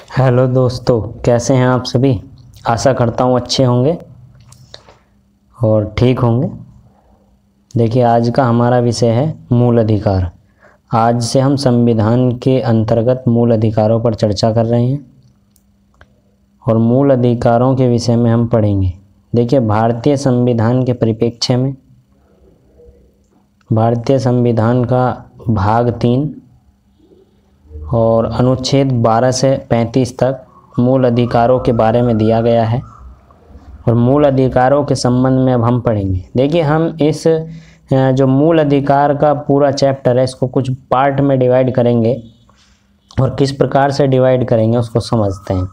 Hello दोस्तों, कैसे हैं आप सभी। आशा करता हूँ अच्छे होंगे और ठीक होंगे। देखिए, आज का हमारा विषय है मूल अधिकार। आज से हम संविधान के अंतर्गत मूल अधिकारों पर चर्चा कर रहे हैं और मूल अधिकारों के विषय में हम पढ़ेंगे। देखिए, भारतीय संविधान के परिप्रेक्ष्य में भारतीय संविधान का भाग 3 और अनुच्छेद 12 से 35 तक मूल अधिकारों के बारे में दिया गया है और मूल अधिकारों के संबंध में अब हम पढ़ेंगे। देखिए, हम इस जो मूल अधिकार का पूरा चैप्टर है इसको कुछ पार्ट में डिवाइड करेंगे और किस प्रकार से डिवाइड करेंगे उसको समझते हैं।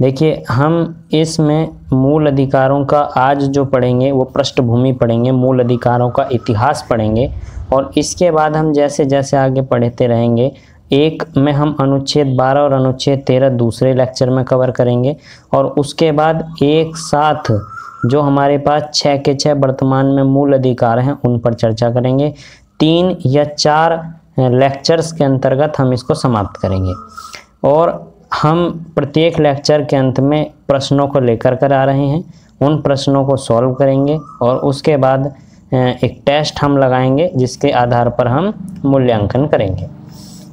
देखिए, हम इसमें मूल अधिकारों का आज जो पढ़ेंगे वो पृष्ठभूमि पढ़ेंगे, मूल अधिकारों का इतिहास पढ़ेंगे और इसके बाद हम जैसे जैसे आगे पढ़ते रहेंगे एक में हम अनुच्छेद 12 और अनुच्छेद 13 दूसरे लेक्चर में कवर करेंगे और उसके बाद एक साथ जो हमारे पास 6 के 6 वर्तमान में मूल अधिकार हैं उन पर चर्चा करेंगे। 3 या 4 लेक्चर्स के अंतर्गत हम इसको समाप्त करेंगे और हम प्रत्येक लेक्चर के अंत में प्रश्नों को लेकर कर आ रहे हैं। उन प्रश्नों को सॉल्व करेंगे और उसके बाद एक टेस्ट हम लगाएंगे जिसके आधार पर हम मूल्यांकन करेंगे।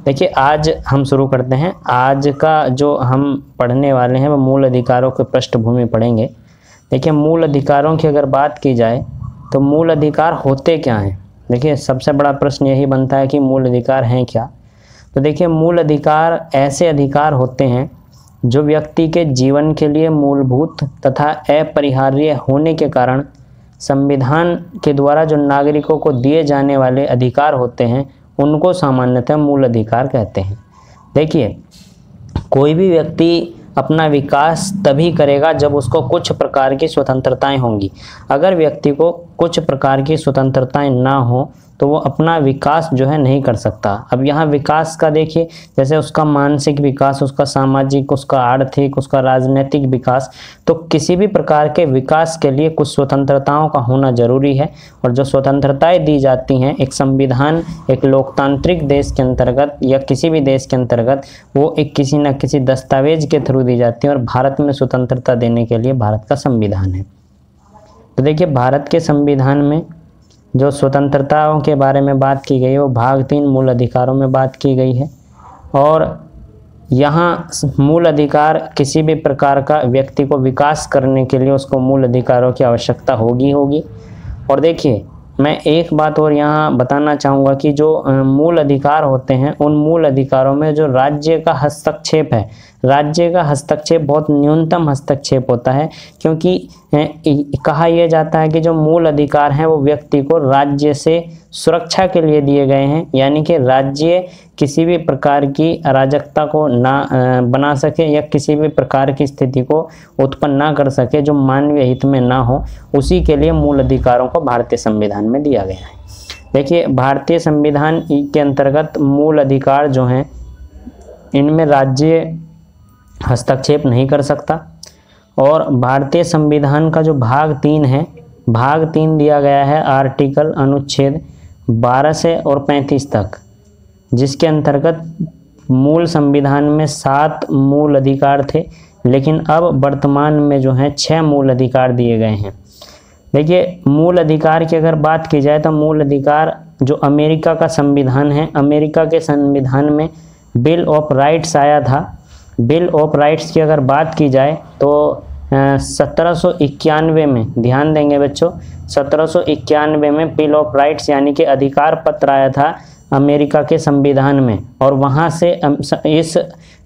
देखिए, आज हम शुरू करते हैं। आज का जो हम पढ़ने वाले हैं वो मूल अधिकारों के पृष्ठभूमि पढ़ेंगे। देखिए, मूल अधिकारों की अगर बात की जाए तो मूल अधिकार होते क्या हैं। देखिए, सबसे बड़ा प्रश्न यही बनता है कि मूल अधिकार हैं क्या। तो देखिए, मूल अधिकार ऐसे अधिकार होते हैं जो व्यक्ति के जीवन के लिए मूलभूत तथा अपरिहार्य होने के कारण संविधान के द्वारा जो नागरिकों को दिए जाने वाले अधिकार होते हैं उनको सामान्यतः मूल अधिकार कहते हैं। देखिए, कोई भी व्यक्ति अपना विकास तभी करेगा जब उसको कुछ प्रकार की स्वतंत्रताएं होंगी। अगर व्यक्ति को कुछ प्रकार की स्वतंत्रताएं ना हो तो वो अपना विकास जो है नहीं कर सकता। अब यहाँ विकास का देखिए, जैसे उसका मानसिक विकास, उसका सामाजिक, उसका आर्थिक, उसका राजनीतिक विकास, तो किसी भी प्रकार के विकास के लिए कुछ स्वतंत्रताओं का होना जरूरी है और जो स्वतंत्रताएं दी जाती हैं एक संविधान, एक लोकतांत्रिक देश के अंतर्गत या किसी भी देश के अंतर्गत वो एक किसी न किसी दस्तावेज के थ्रू दी जाती है और भारत में स्वतंत्रता देने के लिए भारत का संविधान है। तो देखिए, भारत के संविधान में जो स्वतंत्रताओं के बारे में बात की गई है वो भाग 3 मूल अधिकारों में बात की गई है और यहाँ मूल अधिकार किसी भी प्रकार का व्यक्ति को विकास करने के लिए उसको मूल अधिकारों की आवश्यकता होगी। और देखिए, मैं एक बात और यहाँ बताना चाहूँगा कि जो मूल अधिकार होते हैं उन मूल अधिकारों में जो राज्य का हस्तक्षेप है, राज्य का हस्तक्षेप बहुत न्यूनतम हस्तक्षेप होता है, क्योंकि कहा यह जाता है कि जो मूल अधिकार हैं वो व्यक्ति को राज्य से सुरक्षा के लिए दिए गए हैं, यानी कि राज्य किसी भी प्रकार की अराजकता को ना बना सके या किसी भी प्रकार की स्थिति को उत्पन्न ना कर सके जो मानवीय हित में ना हो, उसी के लिए मूल अधिकारों को भारतीय संविधान में दिया गया है। देखिए, भारतीय संविधान के अंतर्गत मूल अधिकार जो हैं इनमें राज्य हस्तक्षेप नहीं कर सकता और भारतीय संविधान का जो भाग 3 है, भाग 3 दिया गया है आर्टिकल अनुच्छेद 12 से और 35 तक, जिसके अंतर्गत मूल संविधान में 7 मूल अधिकार थे, लेकिन अब वर्तमान में जो है 6 मूल अधिकार दिए गए हैं। देखिए, मूल अधिकार की अगर बात की जाए तो मूल अधिकार जो अमेरिका का संविधान है, अमेरिका के संविधान में बिल ऑफ राइट्स आया था। बिल ऑफ राइट्स की अगर बात की जाए तो 1791 में, ध्यान देंगे बच्चों, 1791 में बिल ऑफ राइट्स यानी कि अधिकार पत्र आया था अमेरिका के संविधान में और वहाँ से इस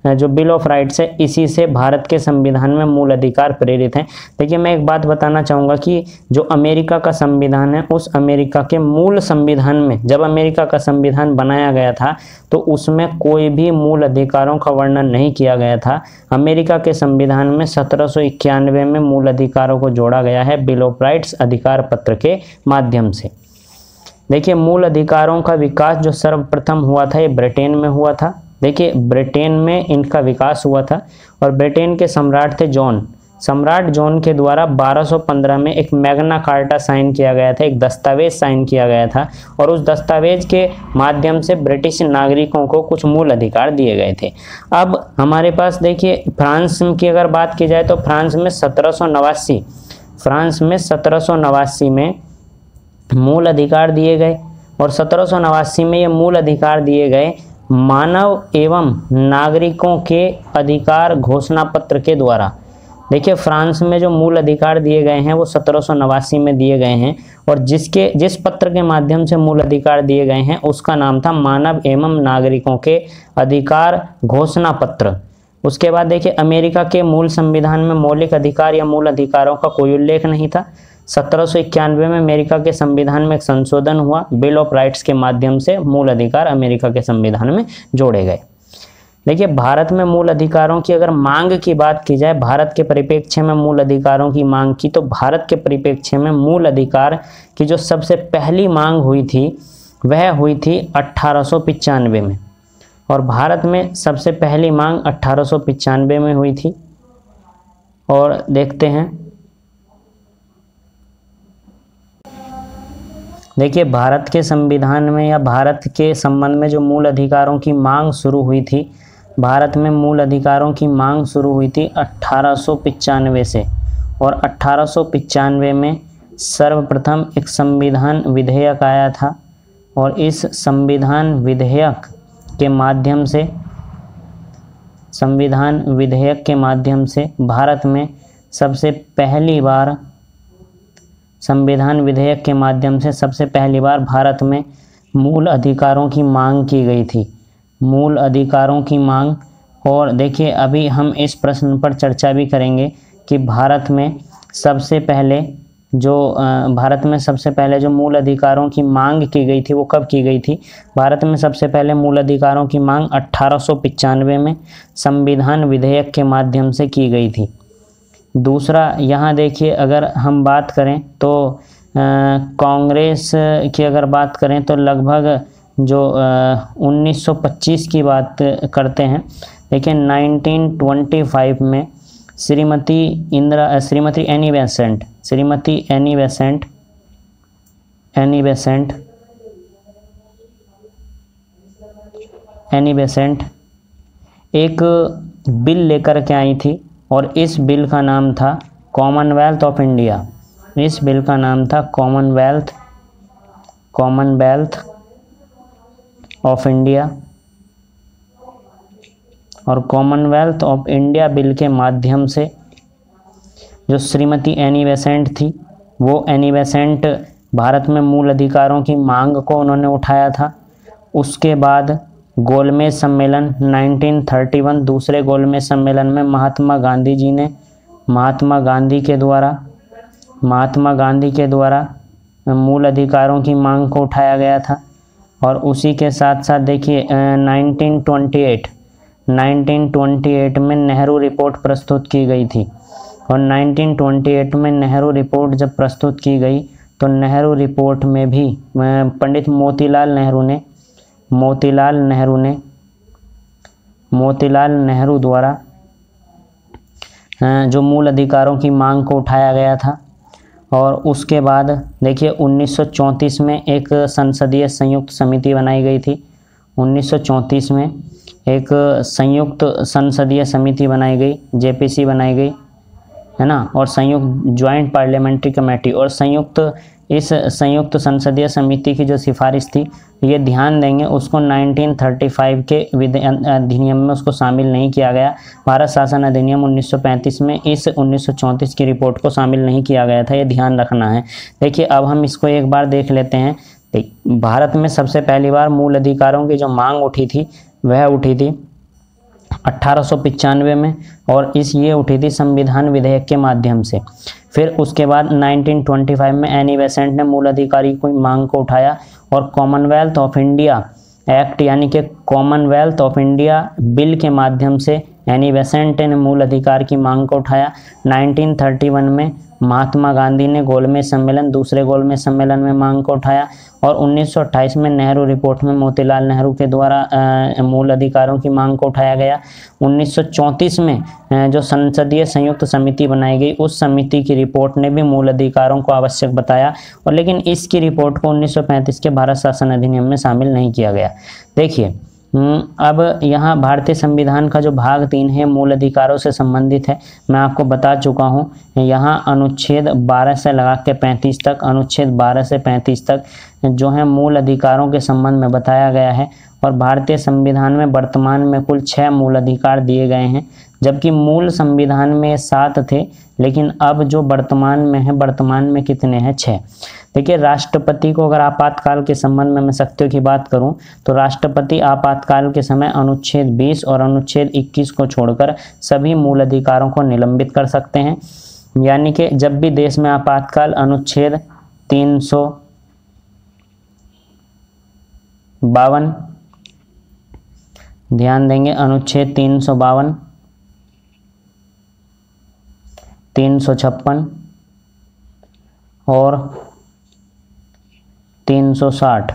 जो बिल ऑफ राइट्स है इसी से भारत के संविधान में मूल अधिकार प्रेरित हैं। देखिए, मैं एक बात बताना चाहूँगा कि जो अमेरिका का संविधान है उस अमेरिका के मूल संविधान में, जब अमेरिका का संविधान बनाया गया था तो उसमें कोई भी मूल अधिकारों का वर्णन नहीं किया गया था। अमेरिका के संविधान में 1791 में मूल अधिकारों को जोड़ा गया है बिल ऑफ राइट्स अधिकार पत्र के माध्यम से। देखिए, मूल अधिकारों का विकास जो सर्वप्रथम हुआ था ये ब्रिटेन में हुआ था। देखिए, ब्रिटेन में इनका विकास हुआ था और ब्रिटेन के सम्राट थे जॉन। सम्राट जॉन के द्वारा 1215 में एक मैग्ना कार्टा साइन किया गया था, एक दस्तावेज साइन किया गया था, और उस दस्तावेज के माध्यम से ब्रिटिश नागरिकों को कुछ मूल अधिकार दिए गए थे। अब हमारे पास देखिए फ्रांस की अगर बात की जाए तो फ्रांस में 1789 में मूल अधिकार दिए गए, और 1789 में ये मूल अधिकार दिए गए मानव एवं नागरिकों के अधिकार घोषणा पत्र के द्वारा। देखिए फ्रांस में जो मूल अधिकार दिए गए हैं वो 1789 में दिए गए हैं, और जिस पत्र के माध्यम से मूल अधिकार दिए गए हैं उसका नाम था मानव एवं नागरिकों के अधिकार घोषणा पत्र। उसके बाद देखिए अमेरिका के मूल संविधान में मौलिक अधिकार या मूल अधिकारों का कोई उल्लेख नहीं था। 1791 में अमेरिका के संविधान में एक संशोधन हुआ, बिल ऑफ राइट्स के माध्यम से मूल अधिकार अमेरिका के संविधान में जोड़े गए। देखिए भारत में मूल अधिकारों की अगर मांग की बात की जाए, भारत के परिप्रेक्ष्य में मूल अधिकारों की मांग की, तो भारत के परिप्रेक्ष्य में मूल अधिकार की जो सबसे पहली मांग हुई थी वह हुई थी 1895 में, और भारत में सबसे पहली मांग 1895 में हुई थी। और देखते हैं, देखिए भारत के संविधान में या भारत के संबंध में जो मूल अधिकारों की मांग शुरू हुई थी, भारत में मूल अधिकारों की मांग शुरू हुई थी 1895 से, और 1895 में सर्वप्रथम एक संविधान विधेयक आया था, और इस संविधान विधेयक के माध्यम से भारत में सबसे पहली बार भारत में मूल अधिकारों की मांग की गई थी, मूल अधिकारों की मांग। और देखिए अभी हम इस प्रश्न पर चर्चा भी करेंगे कि भारत में सबसे पहले जो मूल अधिकारों की मांग की गई थी वो कब की गई थी। भारत में सबसे पहले मूल अधिकारों की मांग 1895 में संविधान विधेयक के माध्यम से की गई थी। दूसरा यहाँ देखिए अगर हम बात करें तो कांग्रेस की अगर बात करें तो लगभग जो 1925 की बात करते हैं, लेकिन 1925 में श्रीमती एनी बेसेंट एक बिल लेकर के आई थी, और इस बिल का नाम था कॉमनवेल्थ ऑफ इंडिया। इस बिल का नाम था कॉमनवेल्थ ऑफ इंडिया, और कॉमनवेल्थ ऑफ इंडिया बिल के माध्यम से जो श्रीमती एनी बेसेंट थी, वो एनी बेसेंट भारत में मूल अधिकारों की मांग को उन्होंने उठाया था। उसके बाद गोलमेज सम्मेलन 1931, दूसरे गोलमेज सम्मेलन में महात्मा गांधी के द्वारा मूल अधिकारों की मांग को उठाया गया था। और उसी के साथ साथ देखिए 1928 में नेहरू रिपोर्ट प्रस्तुत की गई थी, और 1928 में नेहरू रिपोर्ट जब प्रस्तुत की गई तो नेहरू रिपोर्ट में भी पंडित मोतीलाल नेहरू द्वारा जो मूल अधिकारों की मांग को उठाया गया था। और उसके बाद देखिए 1934 में एक संसदीय संयुक्त समिति बनाई गई थी। 1934 में एक संयुक्त संसदीय समिति बनाई गई, जेपीसी बनाई गई, है ना, और संयुक्त ज्वाइंट पार्लियामेंट्री कमेटी, और इस संयुक्त संसदीय समिति की जो सिफारिश थी, ये ध्यान देंगे उसको 1935 के अधिनियम में उसको शामिल नहीं किया गया। भारत शासन अधिनियम 1935 में इस 1934 की रिपोर्ट को शामिल नहीं किया गया था, ये ध्यान रखना है। देखिए अब हम इसको एक बार देख लेते हैं। भारत में सबसे पहली बार मूल अधिकारों की जो मांग उठी थी वह उठी थी 1895 में, और ये उठी थी संविधान विधेयक के माध्यम से। फिर उसके बाद 1925 में एनी बेसेंट ने मूल अधिकारी की मांग को उठाया, और कॉमनवेल्थ ऑफ इंडिया एक्ट यानी कि कॉमनवेल्थ ऑफ इंडिया बिल के माध्यम से एनी बेसेंट ने मूल अधिकार की मांग को उठाया। 1931 में महात्मा गांधी ने गोलमेज सम्मेलन, दूसरे गोलमेज सम्मेलन में मांग को उठाया, और 1928 में नेहरू रिपोर्ट में मोतीलाल नेहरू के द्वारा मूल अधिकारों की मांग को उठाया गया। 1934 में जो संसदीय संयुक्त समिति बनाई गई, उस समिति की रिपोर्ट ने भी मूल अधिकारों को आवश्यक बताया, और लेकिन इसकी रिपोर्ट को 1935 के भारत शासन अधिनियम में शामिल नहीं किया गया। देखिए अब यहाँ भारतीय संविधान का जो भाग 3 है मूल अधिकारों से संबंधित है। मैं आपको बता चुका हूँ, यहाँ अनुच्छेद 12 से लगा के 35 तक, अनुच्छेद 12 से 35 तक जो है मूल अधिकारों के संबंध में बताया गया है। और भारतीय संविधान में वर्तमान में कुल 6 मूल अधिकार दिए गए हैं, जबकि मूल संविधान में 7 थे, लेकिन अब जो वर्तमान में है, वर्तमान में कितने हैं? 6। देखिए राष्ट्रपति को अगर आपातकाल के संबंध में मैं शक्तियों की बात करूं तो राष्ट्रपति आपातकाल के समय अनुच्छेद 20 और अनुच्छेद 21 को छोड़कर सभी मूल अधिकारों को निलंबित कर सकते हैं। यानी कि जब भी देश में आपातकाल अनुच्छेद 352, ध्यान देंगे, अनुच्छेद 352, 356 और 360,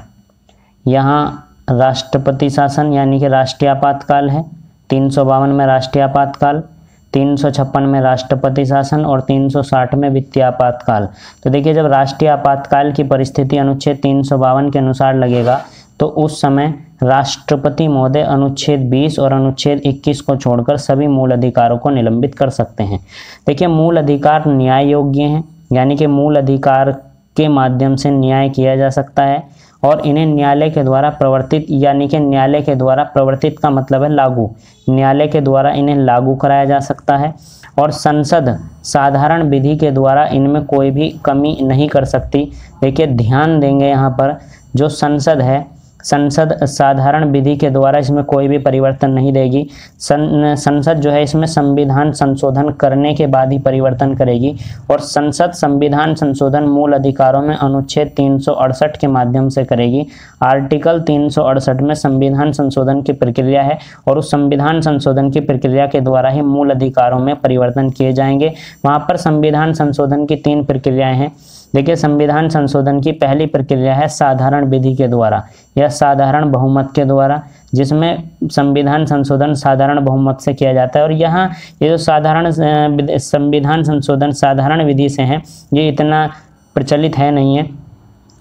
यहाँ राष्ट्रपति शासन यानी कि राष्ट्रीय आपातकाल है। 352 में राष्ट्रीय आपातकाल, 356 में राष्ट्रपति शासन और 360 में वित्तीय आपातकाल। तो देखिए जब राष्ट्रीय आपातकाल की परिस्थिति अनुच्छेद 352 के अनुसार लगेगा तो उस समय राष्ट्रपति महोदय अनुच्छेद 20 और अनुच्छेद 21 को छोड़कर सभी मूल अधिकारों को निलंबित कर सकते हैं। देखिए मूल अधिकार न्याय योग्य हैं, यानी कि मूल अधिकार के माध्यम से न्याय किया जा सकता है और इन्हें न्यायालय के द्वारा प्रवर्तित, यानी कि न्यायालय के द्वारा प्रवर्तित का मतलब है लागू, न्यायालय के द्वारा इन्हें लागू कराया जा सकता है। और संसद साधारण विधि के द्वारा इनमें कोई भी कमी नहीं कर सकती। देखिए ध्यान देंगे यहाँ पर, जो संसद है, संसद साधारण विधि के द्वारा इसमें कोई भी परिवर्तन नहीं देगी। संसद जो है इसमें संविधान संशोधन करने के बाद ही परिवर्तन करेगी। और संसद संविधान संशोधन मूल अधिकारों में अनुच्छेद 368 के माध्यम से करेगी। आर्टिकल 368 में संविधान संशोधन की प्रक्रिया है और उस संविधान संशोधन की प्रक्रिया के द्वारा ही मूल अधिकारों में परिवर्तन किए जाएंगे। वहाँ पर संविधान संशोधन की 3 प्रक्रियाएँ हैं। देखिए संविधान संशोधन की पहली प्रक्रिया है साधारण विधि के द्वारा या साधारण बहुमत के द्वारा, जिसमें संविधान संशोधन साधारण बहुमत से किया जाता है। और यहाँ ये जो साधारण संविधान संशोधन साधारण विधि से है, ये इतना प्रचलित है नहीं है।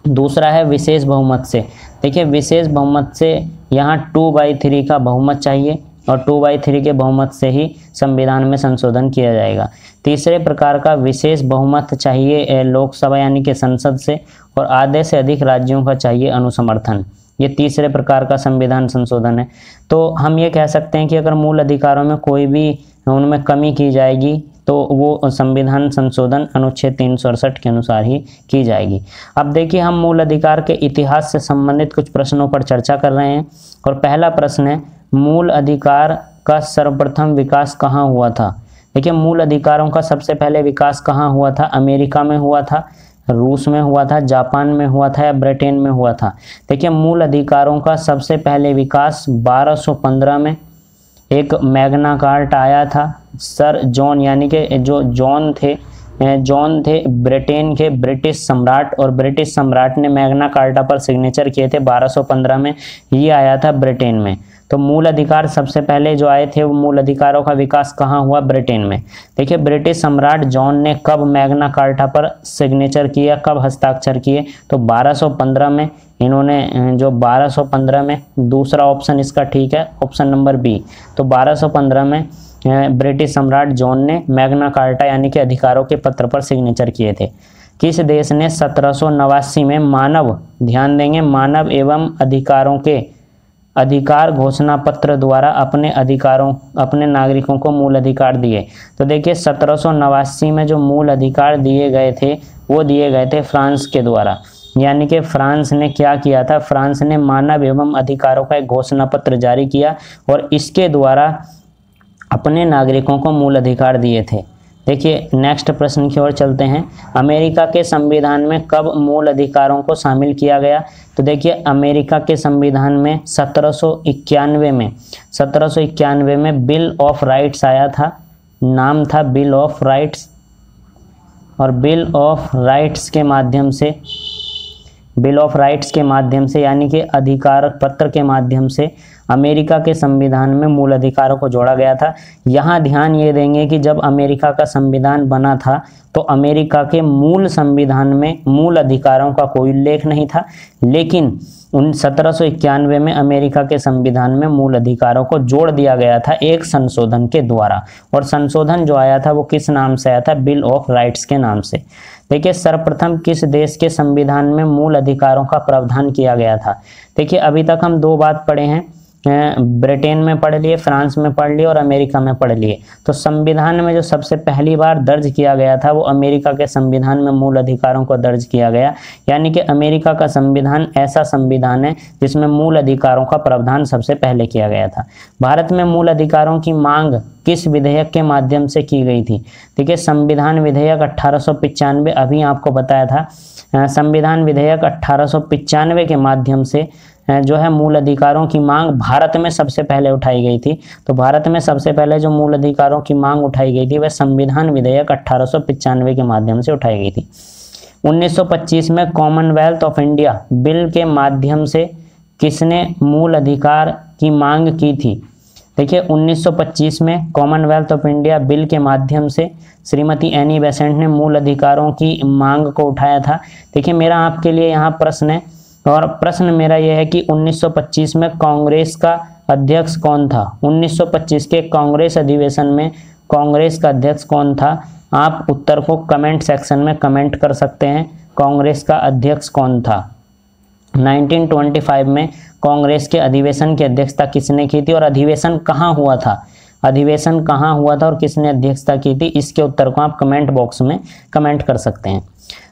दूसरा है विशेष बहुमत से। देखिए विशेष बहुमत से यहाँ 2/3 का बहुमत चाहिए और 2/3 के बहुमत से ही संविधान में संशोधन किया जाएगा। तीसरे प्रकार का विशेष बहुमत चाहिए लोकसभा यानी कि संसद से, और आधे से अधिक राज्यों का चाहिए अनुसमर्थन। ये तीसरे प्रकार का संविधान संशोधन है। तो हम ये कह सकते हैं कि अगर मूल अधिकारों में कोई भी उनमें कमी की जाएगी तो वो संविधान संशोधन अनुच्छेद 368 के अनुसार ही की जाएगी। अब देखिए हम मूल अधिकार के इतिहास से संबंधित कुछ प्रश्नों पर चर्चा कर रहे हैं और पहला प्रश्न है, मूल अधिकार का सर्वप्रथम विकास कहाँ हुआ था? देखिए मूल अधिकारों का सबसे पहले विकास कहाँ हुआ था? अमेरिका में हुआ था, रूस में हुआ था, जापान में हुआ था या ब्रिटेन में हुआ था? देखिए मूल अधिकारों का सबसे पहले विकास 1215 में एक मैग्ना कार्टा आया था। सर जॉन यानी कि जो जॉन थे ब्रिटेन के ब्रिटिश सम्राट, और ब्रिटिश सम्राट ने मैग्ना कार्टा पर सिग्नेचर किए थे 1215 में। ये आया था ब्रिटेन में। तो मूल अधिकार सबसे पहले जो आए थे वो मूल अधिकारों का विकास कहाँ हुआ? ब्रिटेन में। देखिए ब्रिटिश सम्राट जॉन ने कब मैग्ना कार्टा पर सिग्नेचर किया, कब हस्ताक्षर किए? तो 1215 में इन्होंने, जो 1215 में, दूसरा ऑप्शन इसका ठीक है, ऑप्शन नंबर बी। तो 1215 में ब्रिटिश सम्राट जॉन ने मैग्ना कार्टा यानी कि अधिकारों के पत्र पर सिग्नेचर किए थे। किस देश ने 1789 में मानव, ध्यान देंगे, मानव एवं अधिकारों के अधिकार घोषणा पत्र द्वारा अपने नागरिकों को मूल अधिकार दिए? तो देखिए 1789 में जो मूल अधिकार दिए गए थे वो दिए गए थे फ्रांस के द्वारा। यानी कि फ्रांस ने क्या किया था? फ्रांस ने मानव एवं अधिकारों का एक घोषणा पत्र जारी किया और इसके द्वारा अपने नागरिकों को मूल अधिकार दिए थे। देखिए नेक्स्ट प्रश्न की ओर चलते हैं। अमेरिका के संविधान में कब मूल अधिकारों को शामिल किया गया? तो देखिए अमेरिका के संविधान में 1791 में बिल ऑफ राइट्स आया था, नाम था बिल ऑफ राइट्स। और बिल ऑफ राइट्स के माध्यम से बिल ऑफ राइट्स के माध्यम से, यानी कि अधिकार पत्र के माध्यम से अमेरिका के संविधान में मूल अधिकारों को जोड़ा गया था। यहाँ ध्यान ये देंगे कि जब अमेरिका का संविधान बना था तो अमेरिका के मूल संविधान में मूल अधिकारों का कोई उल्लेख नहीं था, लेकिन 1791 में अमेरिका के संविधान में मूल अधिकारों को जोड़ दिया गया था एक संशोधन के द्वारा। और संशोधन जो आया था वो किस नाम से आया था? बिल ऑफ राइट्स के नाम से। देखिए, सर्वप्रथम किस देश के संविधान में मूल अधिकारों का प्रावधान किया गया था? देखिए, अभी तक हम दो बात पढ़े हैं, ब्रिटेन में पढ़ लिए, फ्रांस में पढ़ लिए और अमेरिका में पढ़ लिए। तो संविधान में जो सबसे पहली बार दर्ज किया गया था वो अमेरिका के संविधान में मूल अधिकारों को दर्ज किया गया, यानी कि अमेरिका का संविधान ऐसा संविधान है जिसमें मूल अधिकारों का प्रावधान सबसे पहले किया गया था। भारत में मूल अधिकारों की मांग किस विधेयक के माध्यम से की गई थी? देखिए, संविधान विधेयक 1895, अभी आपको बताया था, संविधान विधेयक 1895 के माध्यम से जो है मूल अधिकारों की मांग भारत में सबसे पहले उठाई गई थी। तो भारत में सबसे पहले जो मूल अधिकारों की मांग उठाई गई थी वह संविधान विधेयक 1895 के माध्यम से उठाई गई थी। 1925 में कॉमनवेल्थ ऑफ इंडिया बिल के माध्यम से किसने मूल अधिकार की मांग की थी? देखिए, 1925 में कॉमनवेल्थ ऑफ इंडिया बिल के माध्यम से श्रीमती एनी बेसेंट ने मूल अधिकारों की मांग को उठाया था। देखिए, मेरा आपके लिए यहाँ प्रश्न है, और प्रश्न मेरा यह है कि 1925 में कांग्रेस का अध्यक्ष कौन था? 1925 के कांग्रेस अधिवेशन में कांग्रेस का अध्यक्ष कौन था? आप उत्तर को कमेंट सेक्शन में कमेंट कर सकते हैं, कांग्रेस का अध्यक्ष कौन था। 1925 में कांग्रेस के अधिवेशन की अध्यक्षता किसने की थी और अधिवेशन कहाँ हुआ था? अधिवेशन कहाँ हुआ था और किसने अध्यक्षता की थी? इसके उत्तर को आप कमेंट बॉक्स में कमेंट कर सकते हैं।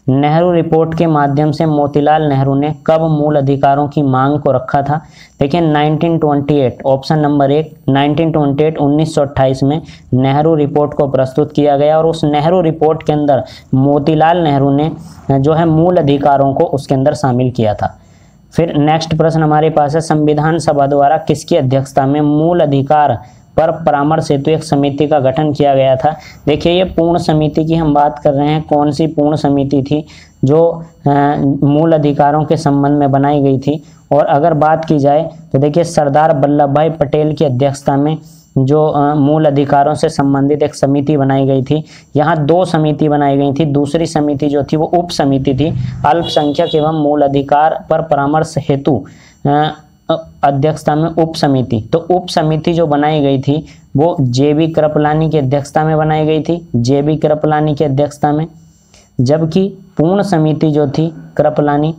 नेहरू रिपोर्ट के माध्यम से मोतीलाल नेहरू ने कब मूल अधिकारों की मांग को रखा था? देखिए, 1928, ऑप्शन नंबर 1, 1928 1928 में नेहरू रिपोर्ट को प्रस्तुत किया गया और उस नेहरू रिपोर्ट के अंदर मोतीलाल नेहरू ने जो है मूल अधिकारों को उसके अंदर शामिल किया था। फिर नेक्स्ट प्रश्न हमारे पास है, संविधान सभा द्वारा किसकी अध्यक्षता में मूल अधिकार पर परामर्श हेतु एक समिति का गठन किया गया था? देखिए, ये पूर्ण समिति की हम बात कर रहे हैं। कौन सी पूर्ण समिति थी जो मूल अधिकारों के संबंध में बनाई गई थी? और अगर बात की जाए तो देखिए, सरदार वल्लभ भाई पटेल की अध्यक्षता में जो मूल अधिकारों से संबंधित एक समिति बनाई गई थी। यहाँ दो समिति बनाई गई थी। दूसरी समिति जो थी वो उप समिति थी, अल्पसंख्यक एवं मूल अधिकार पर परामर्श हेतु अध्यक्षता में उप समिति। तो उप समिति जो बनाई गई थी वो JB कृपलानी की अध्यक्षता में बनाई गई थी, JB कृपलानी की अध्यक्षता में। जबकि पूर्ण समिति जो थी कृपलानी,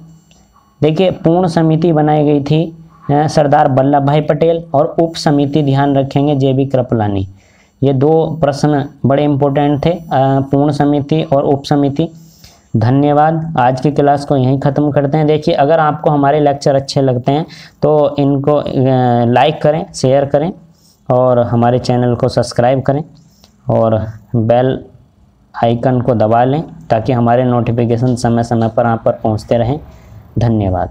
देखिए, पूर्ण समिति बनाई गई थी सरदार वल्लभ भाई पटेल और उप समिति ध्यान रखेंगे JB कृपलानी। ये दो प्रश्न बड़े इंपॉर्टेंट थे, पूर्ण समिति और उप समिति। धन्यवाद। आज की क्लास को यहीं ख़त्म करते हैं। देखिए, अगर आपको हमारे लेक्चर अच्छे लगते हैं तो इनको लाइक करें, शेयर करें और हमारे चैनल को सब्सक्राइब करें और बेल आइकन को दबा लें ताकि हमारे नोटिफिकेशन समय समय पर आप पर पहुंचते रहें। धन्यवाद।